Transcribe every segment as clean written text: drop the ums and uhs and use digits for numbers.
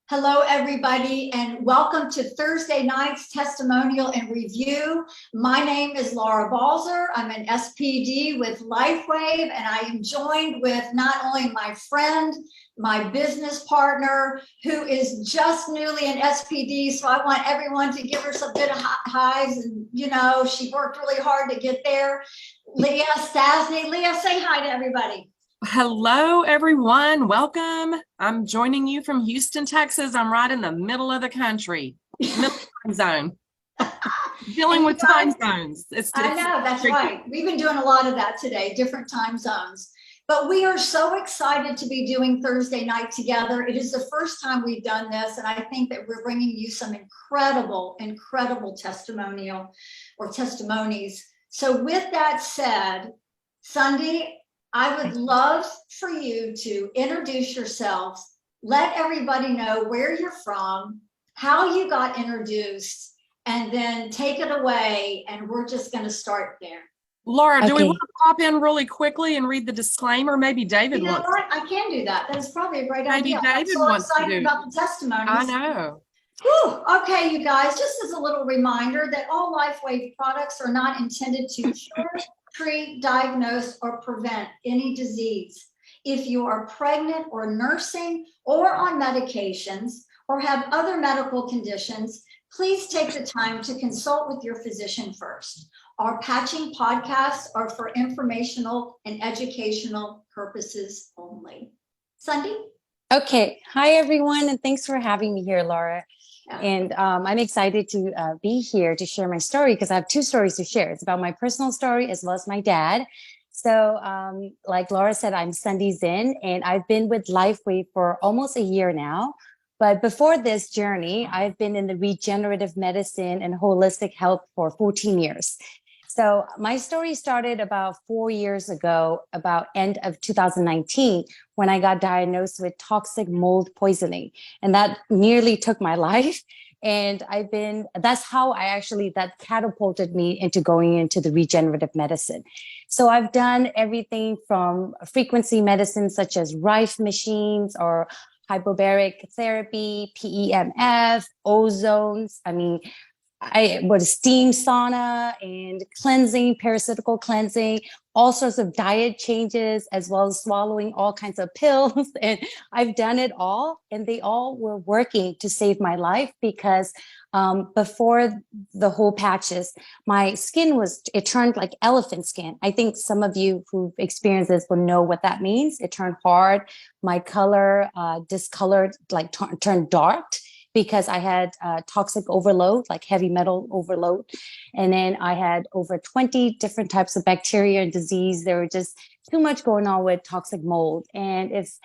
Hello, everybody, and welcome to Thursday night's testimonial and review. My name is Laura Balzer. I'm an SPD with LifeWave, and I am joined with not only my friend, my business partner, who is just newly an SPD. So I want everyone to give her some good highs. And, she worked really hard to get there. Leah Stasny. Leah, say hi to everybody. Hello, everyone. Welcome. I'm joining you from Houston, Texas. I'm right in the middle of the country, middle time zone. Dealing with time zones. I know, that's right. We've been doing a lot of that today, different time zones. But we are so excited to be doing Thursday night together. It is the first time we've done this, and I think that we're bringing you some incredible, incredible testimonial or testimonies. So with that said, Sunday, I would love for you to introduce yourselves, let everybody know where you're from, how you got introduced, and then take it away, and we're just going to start there. Laura, do we want to pop in really quickly and read the disclaimer? Maybe David wants to. I can do that. That is probably a great idea. Maybe David wants to do. I'm so excited about the testimonies. I know. Whew. Okay, you guys, just as a little reminder that all LifeWave products are not intended to cure, treat, diagnose, or prevent any disease. If you are pregnant or nursing or on medications or have other medical conditions, please take the time to consult with your physician first. Our patching podcasts are for informational and educational purposes only. Sunday? Okay. Hi, everyone, and thanks for having me here, Laura. And I'm excited to be here to share my story because I have two stories to share. It's about my personal story as well as my dad. So like Laura said, I'm Sunday Zinn, and I've been with LifeWave for almost a year now. But before this journey, I've been in the regenerative medicine and holistic health for 14 years. So my story started about 4 years ago, about end of 2019, when I got diagnosed with toxic mold poisoning. And that nearly took my life. And that's how that catapulted me into going into the regenerative medicine. So I've done everything from frequency medicine, such as Rife machines or hyperbaric therapy, PEMF, ozones. I would steam sauna and cleansing, parasitical cleansing, all sorts of diet changes, as well as swallowing all kinds of pills. And I've done it all, and they all were working to save my life because before the whole patches, my skin it turned like elephant skin. I think some of you who've experienced this will know what that means. It turned hard. My color discolored, like turned dark, because I had toxic overload, like heavy metal overload. And then I had over 20 different types of bacteria and disease. There were just too much going on with toxic mold. And if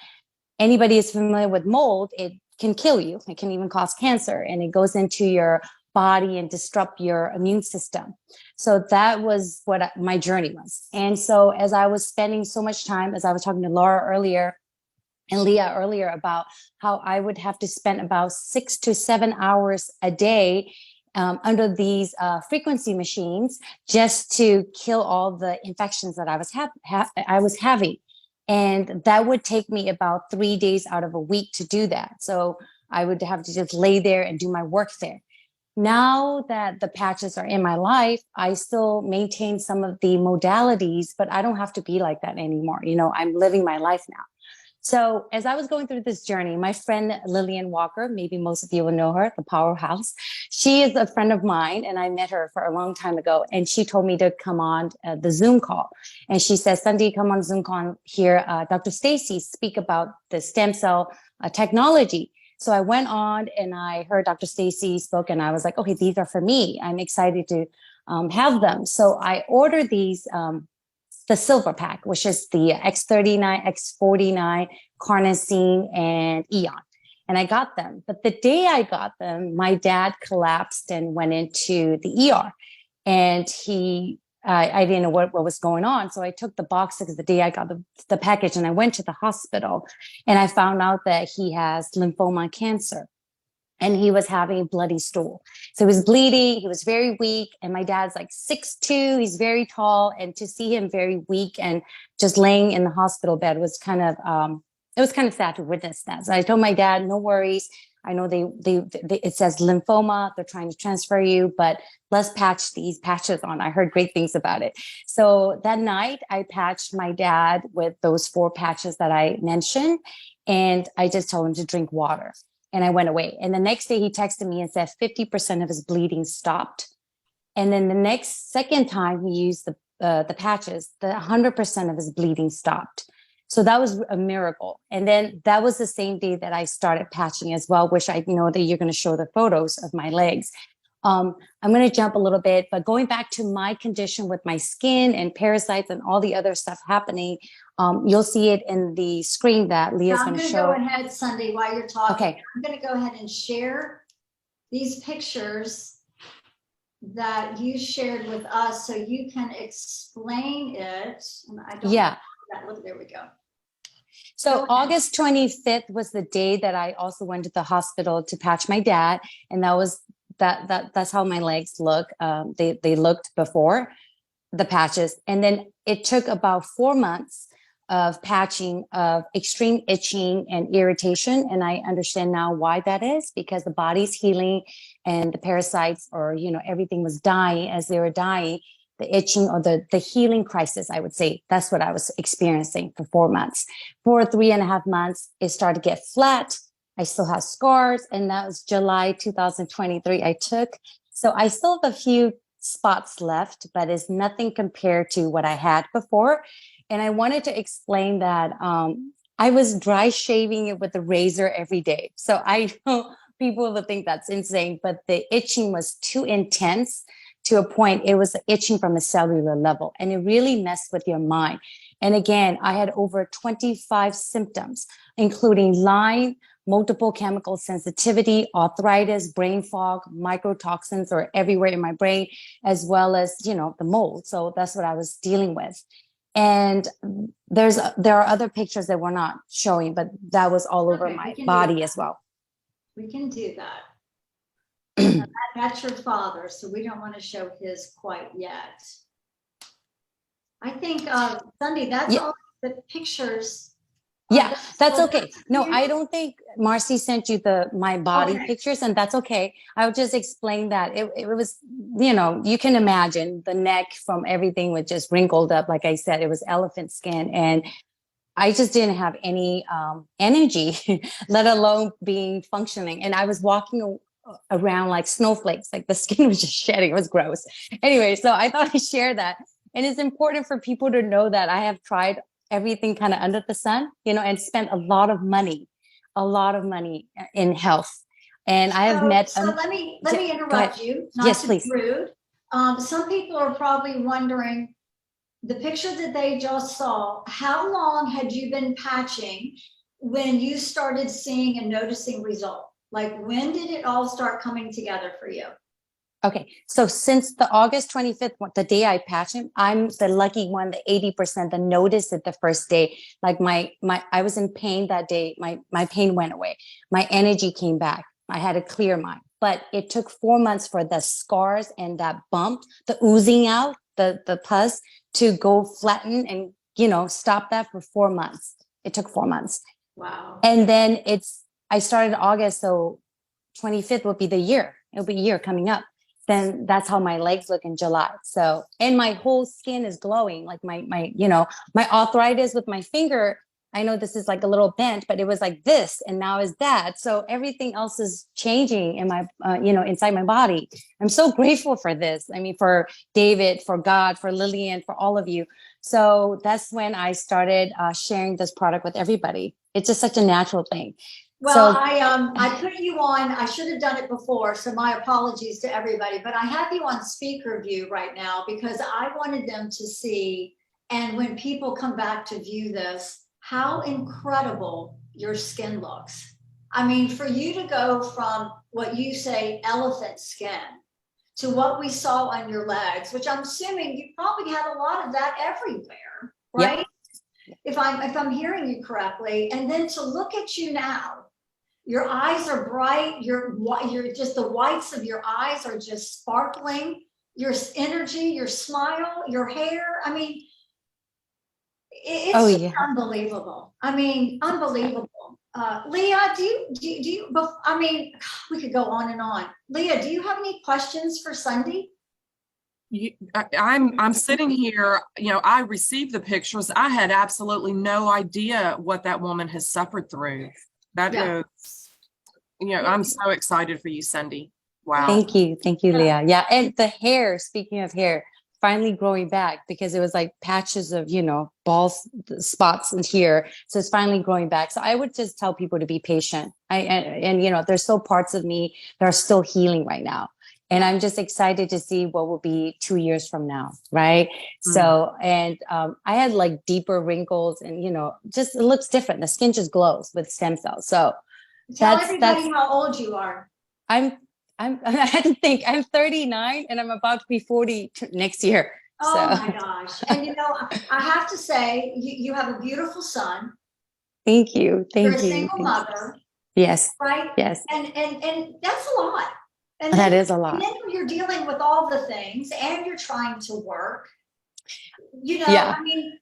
anybody is familiar with mold, it can kill you. It can even cause cancer, and it goes into your body and disrupt your immune system. So that was what my journey was. And so as I was spending so much time, as I was talking to Laura earlier, and Leah earlier, about how I would have to spend about 6 to 7 hours a day under these frequency machines just to kill all the infections that I was having. And that would take me about 3 days out of a week to do that. So I would have to just lay there and do my work there. Now that the patches are in my life, I still maintain some of the modalities, but I don't have to be like that anymore. I'm living my life now. So as I was going through this journey, my friend Lillian Walker, maybe most of you will know her, the powerhouse. She is a friend of mine, and I met her for a long time ago. And she told me to come on the Zoom call. And she says, Sunday, come on Zoom call here. Dr. Stacy speak about the stem cell technology. So I went on and I heard Dr. Stacy spoke, and I was like, okay, these are for me. I'm excited to have them. So I ordered these the silver pack, which is the X39, X49, carnosine, and Eon. And I got them. But the day I got them, my dad collapsed and went into the ER. And I didn't know what was going on. So I took the boxes the day I got the package, and I went to the hospital, and I found out that he has lymphoma cancer. And he was having bloody stool. So he was bleeding. He was very weak. And my dad's like 6'2". He's very tall. And to see him very weak and just laying in the hospital bed was kind of it was kind of sad to witness that. So I told my dad, no worries. I know they it says lymphoma. They're trying to transfer you, but let's patch these patches on. I heard great things about it. So that night I patched my dad with those 4 patches that I mentioned. And I just told him to drink water and I went away. And the next day he texted me and said 50% of his bleeding stopped. And then the second time he used the patches, the 100% of his bleeding stopped. So that was a miracle. And then that was the same day that I started patching as well, which I know that you're going to show the photos of my legs. I'm going to jump a little bit, but going back to my condition with my skin and parasites and all the other stuff happening, you'll see it in the screen that Leah's going to show. I'm going to go ahead, Sunday, while you're talking. Okay. I'm going to go ahead and share these pictures that you shared with us so you can explain it. And I don't know that. Look, there we go. So August 25th was the day that I also went to the hospital to patch my dad. And that was that's how my legs look. They looked before the patches. And then it took about 4 months of patching, of extreme itching and irritation. And I understand now why that is, because the body's healing and the parasites, or, you know, everything was dying. As they were dying, the itching or the healing crisis, I would say, that's what I was experiencing for 4 months. For 3.5 months, it started to get flat. I still have scars, and that was July 2023 I took. So I still have a few spots left, but it's nothing compared to what I had before. And I wanted to explain that I was dry shaving it with a razor every day. So I know people will think that's insane, but the itching was too intense to a point. It was itching from a cellular level, and it really messed with your mind. And again, I had over 25 symptoms, including Lyme, multiple chemical sensitivity, arthritis, brain fog, microtoxins are everywhere in my brain, as well as, you know, the mold. So that's what I was dealing with. And there are other pictures that we're not showing, but that was all over my body as well. We can do that. That's your father, so we don't want to show his quite yet. I think, Sunday, that's all the pictures. Yeah, that's okay. No, I don't think Marcy sent you my body pictures, and that's okay. I would just explain that it was, you know, you can imagine the neck from everything was just wrinkled up. Like I said, it was elephant skin, and I just didn't have any energy, let alone being functioning. And I was walking around like snowflakes, like the skin was just shedding. It was gross. Anyway, so I thought I'd share that. And it's important for people to know that I have tried everything kind of under the sun, you know, and spent a lot of money in health. And I have met. So let me interrupt you. Not to be rude. Some people are probably wondering, the picture that they just saw, how long had you been patching when you started seeing and noticing result? Like, when did it all start coming together for you? Okay, so since the August 25th, the day I patched him, I'm the lucky one, the 80% that noticed it the first day. Like I was in pain that day. My pain went away. My energy came back. I had a clear mind. But it took 4 months for the scars and that bump, the oozing out, the pus to go flatten and, you know, stop that for 4 months. It took 4 months. Wow. And then I started August, so 25th would be the year. It'll be a year coming up. Then that's how my legs look in July. So, and my whole skin is glowing. Like my, you know, my arthritis with my finger, I know this is like a little bent, but it was like this, and now is that. So everything else is changing in my, you know, inside my body. I'm so grateful for this. I mean, for David, for God, for Lillian, for all of you. So that's when I started sharing this product with everybody. It's just such a natural thing. Well, so, I put you on, I should have done it before, so my apologies to everybody, but I have you on speaker view right now because I wanted them to see, and when people come back to view this, how incredible your skin looks. I mean, for you to go from what you say elephant skin to what we saw on your legs, which I'm assuming you probably had a lot of that everywhere, right? Yep. If I'm hearing you correctly, and then to look at you now, your eyes are bright. You're just, the whites of your eyes are just sparkling. Your energy, your smile, your hair. I mean, Oh, It's just yeah. unbelievable. I mean, unbelievable. Leah, I mean, we could go on and on. Leah, do you have any questions for Sunday? I'm sitting here, I received the pictures. I had absolutely no idea what that woman has suffered through. That Yeah. is, I'm so excited for you, Cindy. Wow. Thank you. Thank you, Yeah. Leah. Yeah. And the hair, speaking of hair, finally growing back because it was like patches of, bald spots in here. So it's finally growing back. So I would just tell people to be patient. There's still parts of me that are still healing right now. And I'm just excited to see what will be 2 years from now. Right. So, and I had like deeper wrinkles and, just it looks different. The skin just glows with stem cells. So Tell that's, everybody how old you are. I'm I had to think I'm 39 and I'm about to be 40 next year. Oh So my gosh. And I have to say, you have a beautiful son. thank you. You're Thank a you. single mother, Yes. right? Yes. And that's a lot. And That then, is a and lot. then you're dealing with all the things and you're trying to work. Yeah. I mean,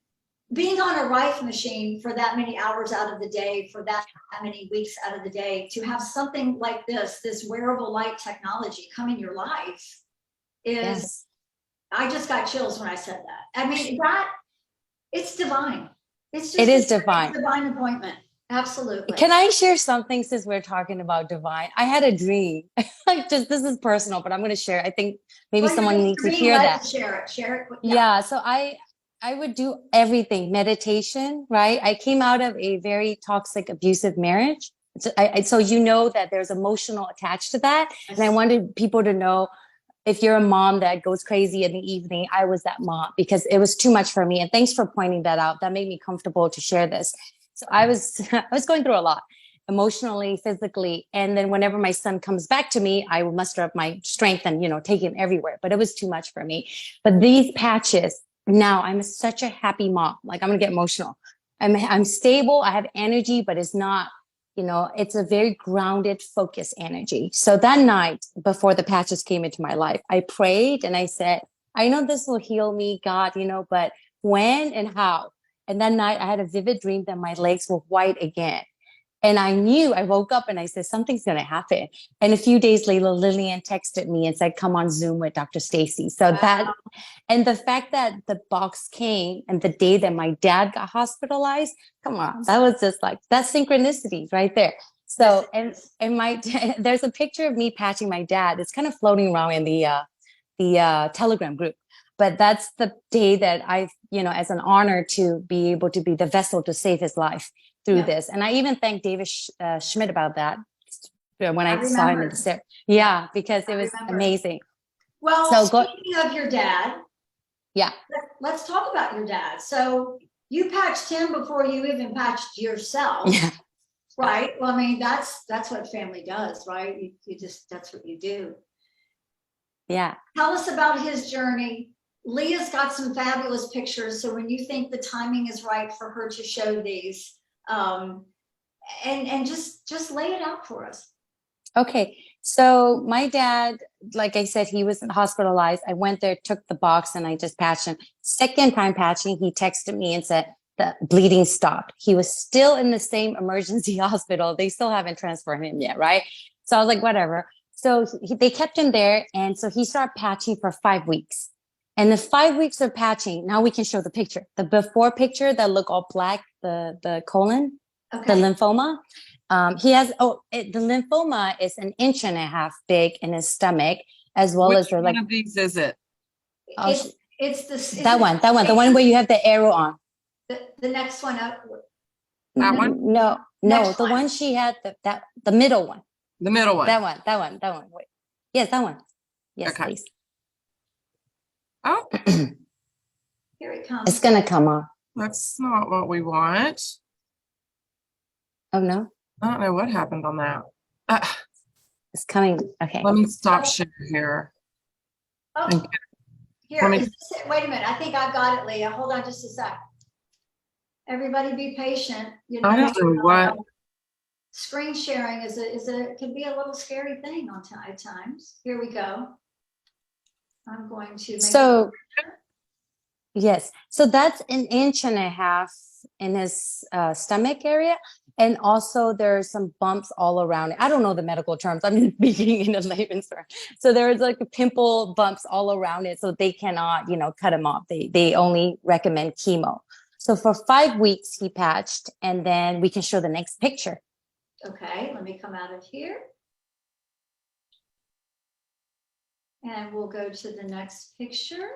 being on a rife machine for that many hours out of the day, for that many weeks out of the day, to have something like this wearable light technology come in your life is, Yes. I just got chills when I said that. I mean, it's divine. It's just It is a divine. divine appointment. Absolutely. Can I share something since we're talking about divine? I had a dream. Like just this is personal, but I'm going to share. I think maybe someone needs to hear that. Share it. Share it. Yeah. So I would do everything, meditation, right? I came out of a very toxic, abusive marriage. So, so that there's emotional attached to that. And I wanted people to know if you're a mom that goes crazy in the evening, I was that mom because it was too much for me. And thanks for pointing that out. That made me comfortable to share this. So I was going through a lot emotionally, physically. And then whenever my son comes back to me, I will muster up my strength and, take him everywhere. But it was too much for me. But these patches, now I'm such a happy mom. Like I'm gonna get emotional. I'm stable. I have energy, but it's not, it's a very grounded, focused energy. So that night before the patches came into my life, I prayed and I said, I know this will heal me, God, but when and how? And that night I had a vivid dream that my legs were white again. And I woke up and I said, something's going to happen. And a few days later, Lillian texted me and said, come on Zoom with Dr. Stacy. So and the fact that the box came and the day that my dad got hospitalized, come on, that was just like, that's synchronicity right there. So, and there's a picture of me patching my dad. It's kind of floating around in the Telegram group. But that's the day that I, as an honor to be able to be the vessel to save his life through this. And I even thank David Schmidt about that when I saw him in the set. Yeah, because it was amazing. Well, speaking of your dad, let's talk about your dad. So you patched him before you even patched yourself. Yeah. Right. Well, I mean, that's what family does, right? You just, that's what you do. Yeah. Tell us about his journey. Leah's got some fabulous pictures. So when you think the timing is right for her to show these, and just lay it out for us. Okay. So my dad, like I said, he was hospitalized. I went there, took the box, and I just patched him. Second time patching, he texted me and said the bleeding stopped. He was still in the same emergency hospital. They still haven't transferred him yet, right? So I was like, whatever. So they kept him there. And so he started patching for 5 weeks. And the 5 weeks of patching, now we can show the picture. The before picture that look all black, the colon, the lymphoma. He has, the lymphoma is 1.5 inches big in his stomach, as well as Which one of these is it? It's the one where you have the arrow on. The next one up. That one? No, the one she had, the middle one. The middle one. That one. Wait. Yes, that one. Yes, please. Oh, here it comes. It's gonna come on. That's not what we want. Oh no. I don't know what happened on that. It's coming. Okay. Let me stop sharing here. Oh, here. Wait a minute. I think I've got it, Leah. Hold on just a sec. Everybody be patient. I don't know what. Screen sharing can be a little scary thing at times. Here we go. I'm going to make Yes. So that's an inch and a half in his stomach area. And also there's some bumps all around it. I don't know the medical terms. I'm just speaking in a layman's term. So there's like pimple bumps all around it. So they cannot, cut him off. They only recommend chemo. So for 5 weeks he patched, and then we can show the next picture. Okay, let me come out of here. And we'll go to the next picture.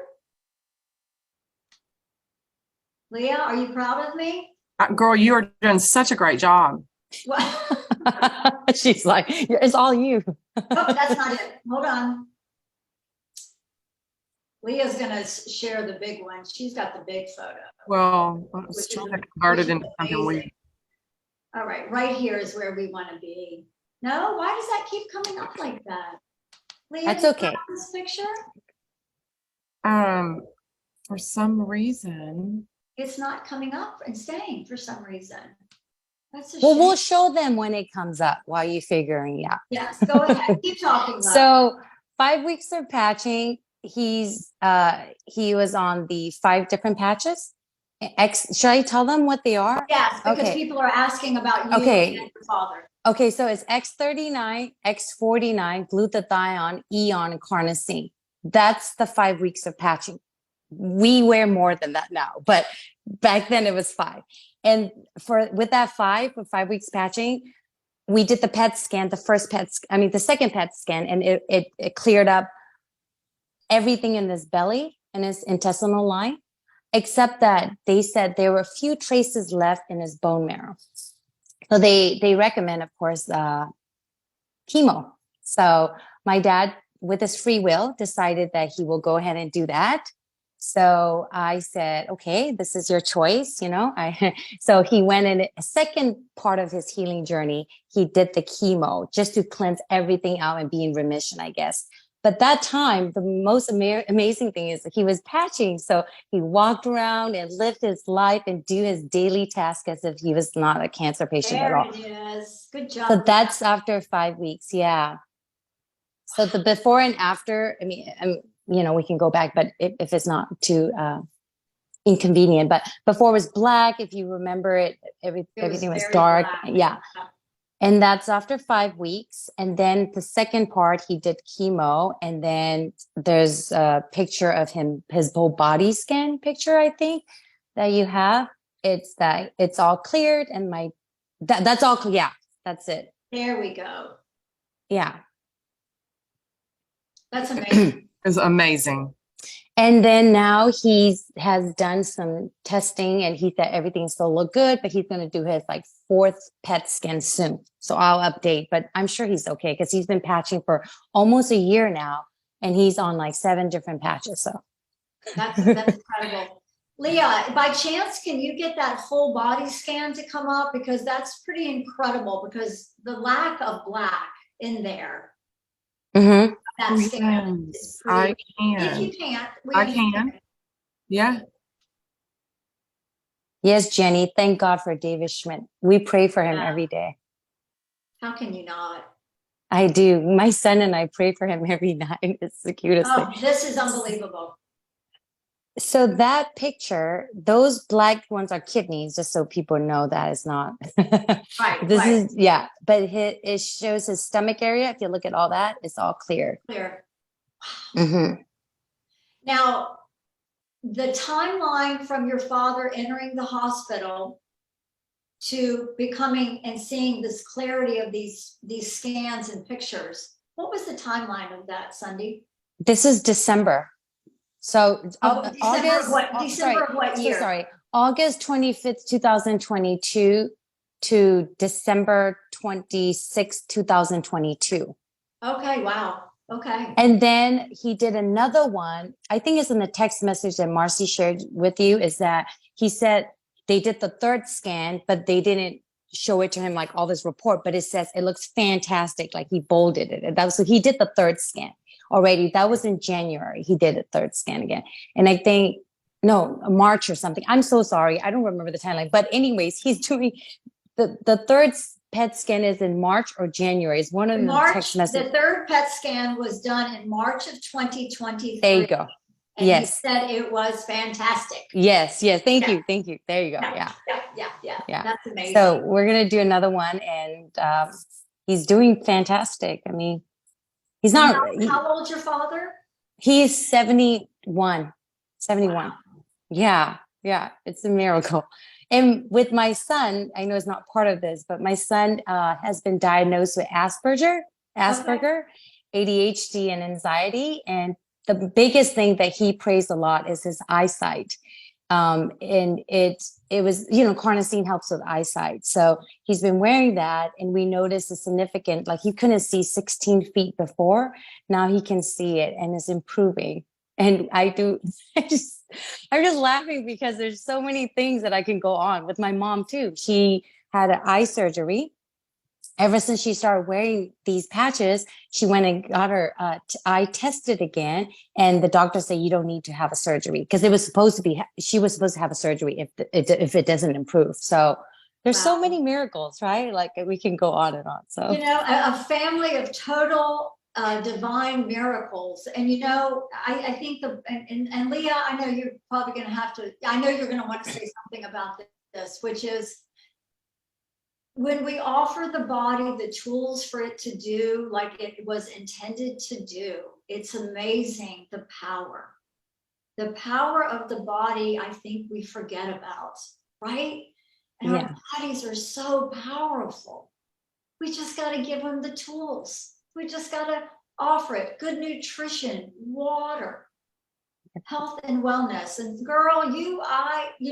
Leah, are you proud of me? Girl, you are doing such a great job. Well, She's like, it's all you. oh, that's not it. Hold on. Leah's gonna share the big one. She's got the big photo. Well, let's try to convert it into something weird. All right, right here is where we want to be. No, why does that keep coming up like that? Leah, That's you okay. got this picture? For some reason. It's not coming up and staying for some reason. That's a Well, shame. we'll show them when it comes up while you're figuring it out. Yes, go ahead. Keep talking. Love. So 5 weeks of patching. He was on the 5 different patches. Should I tell them what they are? Yes, because Okay. people are asking about you Okay. and your father. Okay, so it's X39, X49, glutathione, eon, and carnosine. That's the 5 weeks of patching. We wear more than that now, but back then it was 5. And with that 5 weeks patching, we did the PET scan, the second PET scan, and it cleared up everything in his belly and his intestinal line, except that they said there were a few traces left in his bone marrow. So they recommend, of course, chemo. So my dad, with his free will, decided that he will go ahead and do that. So I said, okay, this is your choice, So he went in a second part of his healing journey. He did the chemo just to cleanse everything out and be in remission, I guess. But that time, the most amazing thing is that he was patching. So he walked around and lived his life and do his daily task as if he was not a cancer patient at all. There it is. Good job. So that's after 5 weeks. Yeah. So the before and after, we can go back, but if it's not too inconvenient, but before it was black, if you remember it, everything was dark. Black. Yeah. And that's after 5 weeks. And then the second part, he did chemo. And then there's a picture of his whole body scan picture, I think, that you have. It's all cleared. And that's all. Yeah, that's it. There we go. Yeah. That's amazing. It's amazing. And then now has done some testing, and he said everything still look good, but he's going to do his 4th PET scan soon. So I'll update, but I'm sure he's okay because he's been patching for almost a year now, and he's on 7 different patches. So that's incredible. Leah, by chance, can you get that whole body scan to come up? Because that's pretty incredible, because the lack of black in there. Mm-hmm. That scan. Yes, I can. If you can't, I can. Yeah. Yes, Jenny. Thank God for David Schmidt. We pray for him Yeah. every day. How can you not? I do. My son and I pray for him every night. It's the cutest thing. Oh, this is unbelievable. So that picture, those black ones are kidneys, just so people know that it's not. Right. This right. is, yeah, but it shows his stomach area. If you look at all that, it's all clear. Clear. Mm-hmm. Now, the timeline from your father entering the hospital to becoming and seeing this clarity of these scans and pictures, what was the timeline of that, Sunday? This is December. So December August. of what, December of what year? So sorry, August 25th, 2022 to December 26th, 2022. Okay, wow. Okay. And then he did another one. I think it's in the text message that Marcy shared with you, is that he said they did the 3rd scan, but they didn't show it to him all this report, but it says it looks fantastic. He bolded it. And so he did the 3rd scan already. That was in January. He did a 3rd scan again. And I think, no, March or something. I'm so sorry. I don't remember the timeline. But anyways, he's doing the 3rd PET scan is in March or January. It's one of the text messages. The 3rd PET scan was done in March of 2023. There you go. And Yes. he said it was fantastic. Yes. Thank Yeah. you. There you go. Yeah. Yeah. That's amazing. So we're gonna do another one, and he's doing fantastic. I mean, he's And not. how old's your father? He is 71. 71. Wow. Yeah. It's a miracle. And with my son, I know it's not part of this, but my son has been diagnosed with Asperger, ADHD, and anxiety. And the biggest thing that he praised a lot is his eyesight. And it was, carnosine helps with eyesight. So he's been wearing that, and we noticed a significant, like he couldn't see 16 feet before. Now he can see it, and it's improving. And I'm just laughing because there's so many things that I can go on with my mom too. She had an eye surgery. Ever since she started wearing these patches, she went and got her eye tested again. And the doctor said, you don't need to have a surgery, because she was supposed to have a surgery if it doesn't improve. So there's so many miracles, right? Like we can go on and on. So, a family of total divine miracles. And, I think and Leah, I know you're probably going to want to say something about this, which is, when we offer the body the tools for it to do like it was intended to do, it's amazing the power. The power of the body, I think we forget about, right? And our bodies are so powerful. We just got to give them the tools. We just got to offer it. Good nutrition, water, health and wellness. And girl, you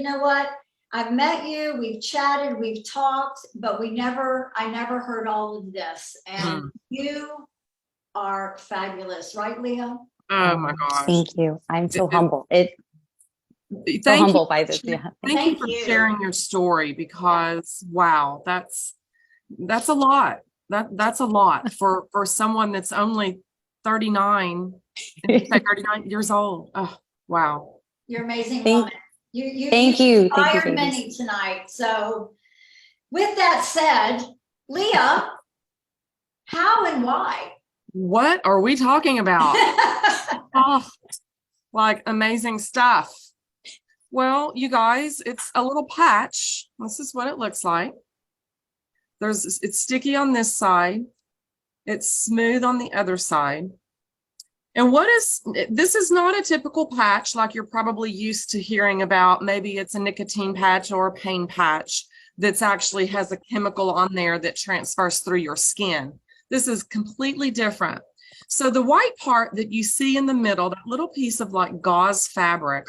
know what? I've met you, we've chatted, we've talked, but I never heard all of this. And you are fabulous, right, Leah? Oh my gosh. Thank you. I'm so humbled. By this. Yeah. Thank you for sharing your story, because wow, that's a lot. That's a lot for someone that's only 39, 39 years old. Oh, wow. You're an amazing woman. Thank you. Inspired many tonight. So with that said, Leah, how and why? What are we talking about? Oh, like amazing stuff. Well, you guys, it's a little patch. This is what it looks like. It's sticky on this side. It's smooth on the other side. And this is not a typical patch like you're probably used to hearing about. Maybe it's a nicotine patch or a pain patch that's actually has a chemical on there that transfers through your skin. This is completely different. So the white part that you see in the middle, that little piece of like gauze fabric,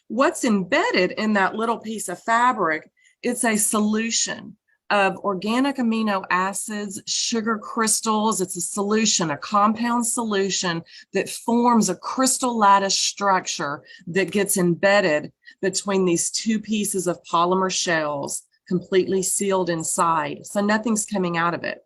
what's embedded in that little piece of fabric, it's a solution of organic amino acids, sugar crystals. It's a solution, a compound solution that forms a crystal lattice structure that gets embedded between these two pieces of polymer shells, completely sealed inside. So nothing's coming out of it.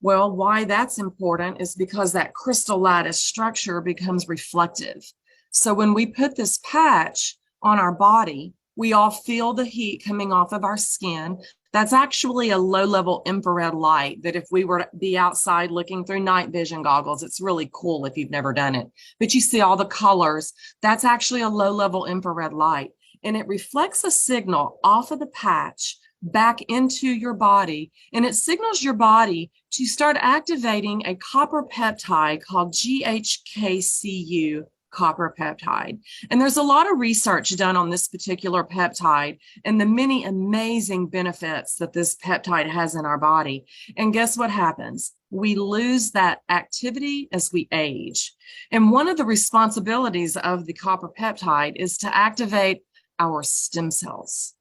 Well, why that's important is because that crystal lattice structure becomes reflective. So when we put this patch on our body, we all feel the heat coming off of our skin. That's actually a low-level infrared light that if we were to be outside looking through night vision goggles, it's really cool if you've never done it. But you see all the colors. That's actually a low-level infrared light. And it reflects a signal off of the patch back into your body. And it signals your body to start activating a copper peptide called GHKCU copper peptide. And there's a lot of research done on this particular peptide and the many amazing benefits that this peptide has in our body. And guess what happens? We lose that activity as we age. And one of the responsibilities of the copper peptide is to activate our stem cells.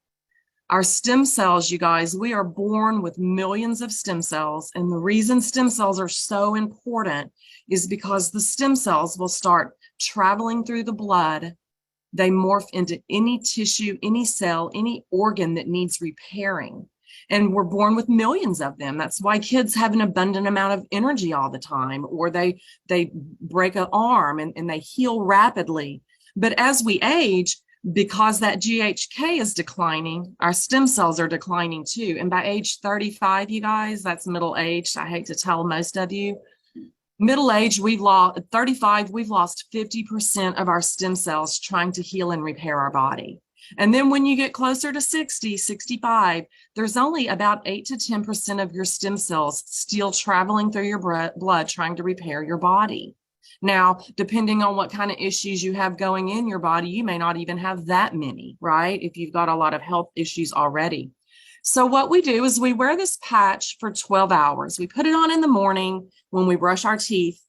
Our stem cells, you guys, we are born with millions of stem cells. And the reason stem cells are so important is because the stem cells will start traveling through the blood. They morph into any tissue, any cell, any organ that needs repairing. And we're born with millions of them. That's why kids have an abundant amount of energy all the time, or they break an arm and they heal rapidly. But as we age, because that GHK is declining, our stem cells are declining too. And by age 35, you guys, that's middle age. I hate to tell most of you, Middle age, we've lost 35, we've lost 50% of our stem cells trying to heal and repair our body. And then when you get closer to 60, 65, there's only about 8 to 10% of your stem cells still traveling through your blood trying to repair your body. Now, depending on what kind of issues you have going in your body, you may not even have that many, right? If you've got a lot of health issues already. So what we do is we wear this patch for 12 hours. We put it on in the morning when we brush our teeth.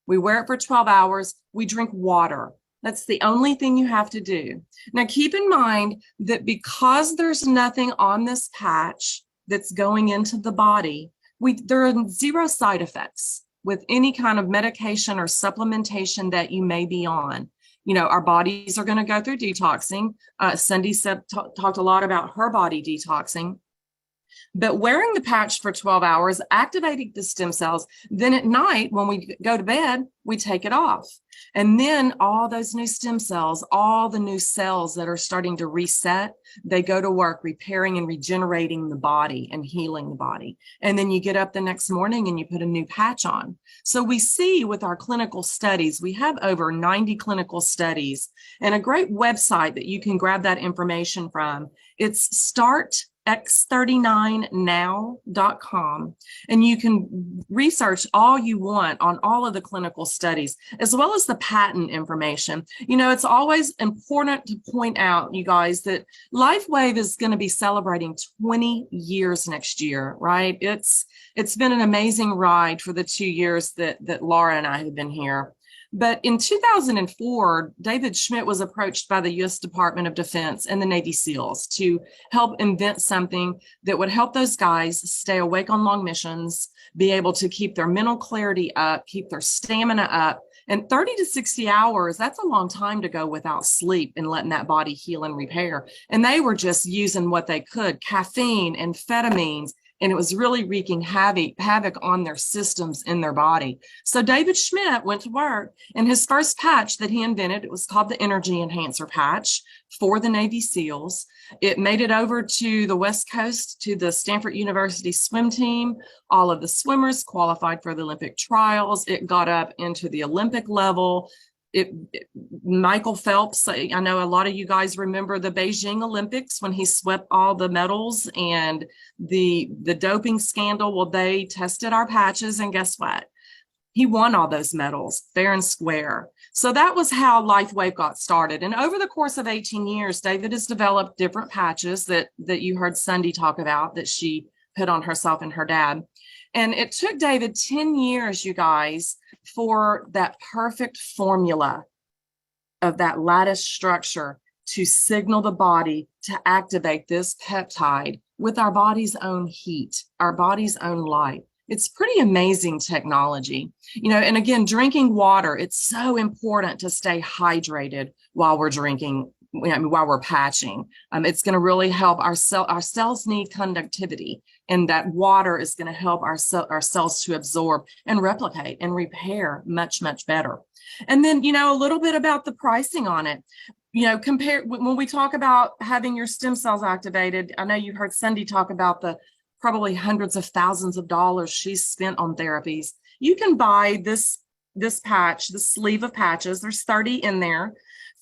We wear it for 12 hours. We drink water. That's the only thing you have to do. Now, keep in mind that because there's nothing on this patch that's going into the body, there are 0 side effects with any kind of medication or supplementation that you may be on. You know, our bodies are going to go through detoxing. Cindy talked a lot about her body detoxing. But wearing the patch for 12 hours, activating the stem cells, then at night when we go to bed, we take it off. And then all those new stem cells, all the new cells that are starting to reset, they go to work repairing and regenerating the body and healing the body. And then you get up the next morning and you put a new patch on. So we see with our clinical studies, we have over 90 clinical studies and a great website that you can grab that information from. It's startx39now.com. And you can research all you want on all of the clinical studies, as well as the patent information. You know, it's always important to point out, you guys, that LifeWave is going to be celebrating 20 years next year, right? It's been an amazing ride for the 2 years that Laura and I have been here. But in 2004, David Schmidt was approached by the U.S. Department of Defense and the Navy SEALs to help invent something that would help those guys stay awake on long missions, be able to keep their mental clarity up, keep their stamina up. And 30 to 60 hours, that's a long time to go without sleep and letting that body heal and repair. And they were just using what they could, caffeine, amphetamines, and it was really wreaking havoc on their systems in their body. So David Schmidt went to work, and his first patch that he invented, it was called the Energy Enhancer Patch for the Navy SEALs. It made it over to the West Coast to the Stanford University swim team. All of the swimmers qualified for the Olympic trials. It got up into the Olympic level. Michael Phelps, I know a lot of you guys remember the Beijing Olympics when he swept all the medals and the doping scandal. Well, they tested our patches, and guess what? He won all those medals fair and square. So that was how LifeWave got started. And over the course of 18 years, David has developed different patches that you heard Cindy talk about that she put on herself and her dad. And it took David 10 years, you guys, for that perfect formula of that lattice structure to signal the body to activate this peptide with our body's own heat, our body's own light. It's pretty amazing technology, you know, and again, drinking water, it's so important to stay hydrated while we're drinking, while we're patching. It's going to really help our cells need conductivity, and that water is going to help our cells to absorb and replicate and repair much, much better. And then, you know, a little bit about the pricing on it. You know, when we talk about having your stem cells activated, I know you heard Cindy talk about the probably hundreds of thousands of dollars she's spent on therapies. You can buy this patch, the sleeve of patches, there's 30 in there,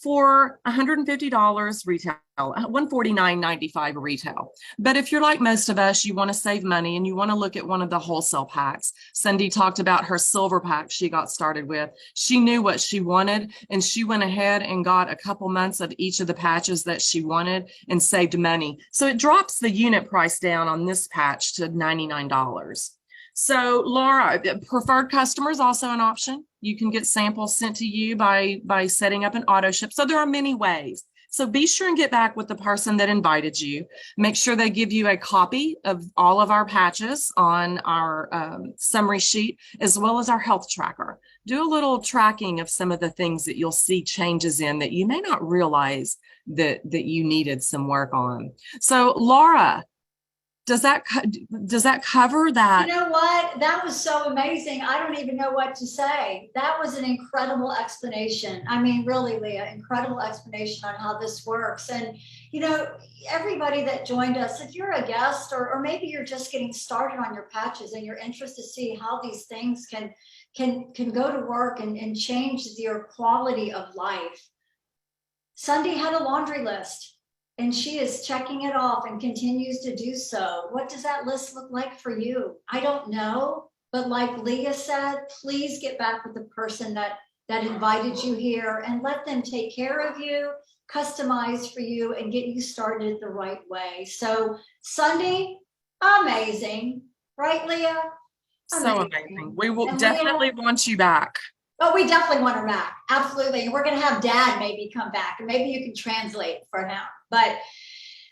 for $150 retail, $149.95 retail. But if you're like most of us, you want to save money and you want to look at one of the wholesale packs. Cindy talked about her silver pack she got started with. She knew what she wanted, and she went ahead and got a couple months of each of the patches that she wanted and saved money. So it drops the unit price down on this patch to $99. So Laura, preferred customer is also an option. You can get samples sent to you by setting up an auto ship. So there are many ways. So be sure and get back with the person that invited you. Make sure they give you a copy of all of our patches on our summary sheet, as well as our health tracker. Do a little tracking of some of the things that you'll see changes in that you may not realize that you needed some work on. So Laura, does that cover that? You know what? That was so amazing. I don't even know what to say. That was an incredible explanation. I mean, really, Leah, incredible explanation on how this works. And, you know, everybody that joined us, if you're a guest or maybe you're just getting started on your patches and you're interested to see how these things can go to work and change your quality of life. Sunday had a laundry list. And she is checking it off and continues to do so. What does that list look like for you? I don't know, but like Leah said, please get back with the person that invited you here and let them take care of you, customize for you, and get you started the right way. So Sunday, amazing, right, Leah? So amazing. We will And definitely want you back. Oh, we definitely want her back. Absolutely. We're going to have Dad maybe come back, and maybe you can translate for now. But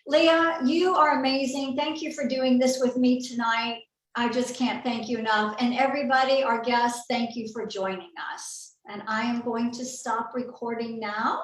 Leah, you are amazing. Thank you for doing this with me tonight. I just can't thank you enough. And everybody, our guests, thank you for joining us. And I am going to stop recording now.